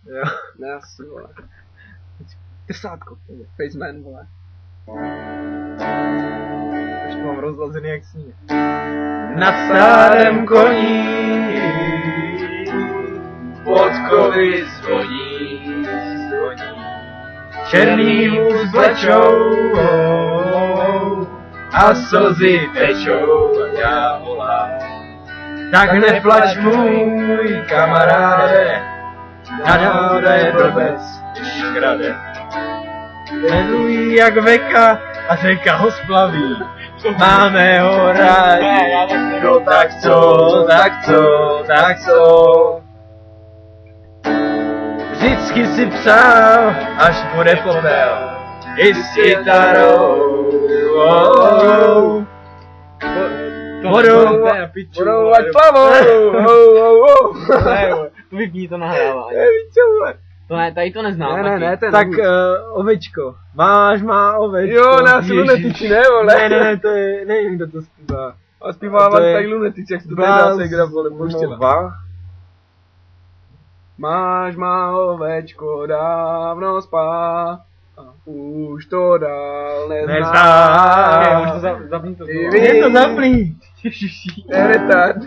Jo. Ne, asi, vole. Trsátko, Faceman, vole. Ještě mám rozlazený jak sníh. Nad stádem koní podkovy zvoní. Černý vůz vlečou a slzy tečou a já volám. Tak neplač můj kamaráde, náhoda je blbec, když krade. Nedují jak veka a řeka ho splaví, máme ho rádi, no tak co, tak co. Vždycky si přál, až bude popel, i s kytarou, vodou ať plavou, To vypní, to nahrává. To ne, tady to neznám. Ne, ten tak ovečko. Máš má ovečko. Jo, nás lunetici, ne, vole. Ne, to je, nevím, kdo to zpívá. A zpívává tady lunetici, jak se to tady dá se igra, vole, poštěla. Máš má ovečko dávno spá, a už to dál nezná. Už to zapni to. Je to zapni. Retard.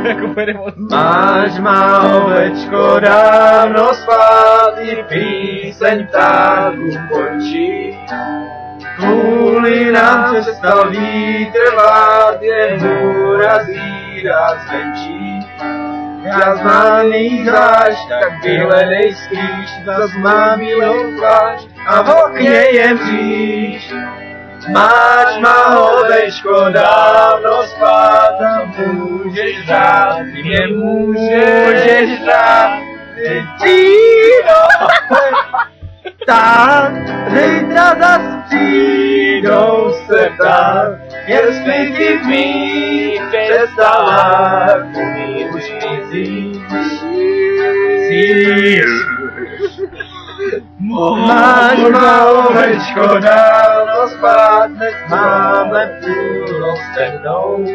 Jako pojede od... Máš má ovečko dávno spát, i píseň ptáků končí. Kvůli nám přestal vítr vát, jen hůra zírá zvenčí. Já znám jejich zášť, tak vyhledej skrýš, zas mám bílou plášť a v okně je mříž. Máš má ovečko dávno spát a můžeš řád, ty mě můžeš řád, ty tíno. Tak, zítra zas přijdou se ptát, jestli ti v mých představách umíš mizí. Máš má ovečko dávno spát, dnes máme půl noc temnou.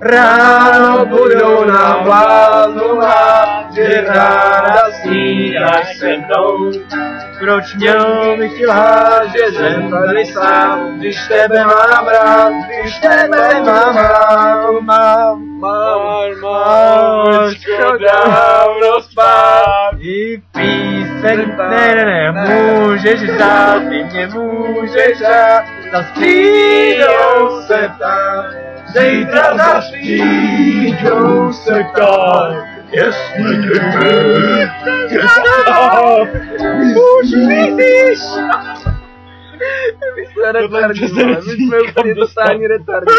Ráno budou nám bláznu hlát, že ráda snídáš se mnou. Proč měl bych ti lhát, že jsem tady sám, když tebe mám rád, když tebe mám rád, máš ovečko dávno spát. I píseň, ne, můžeš řád, ty mě můžeš řád, zas přijdou se ptát. Zítra zas přijdou se ptát, jestli ti už mizíš. My jsme retardi, my jsme úplně totální retardi.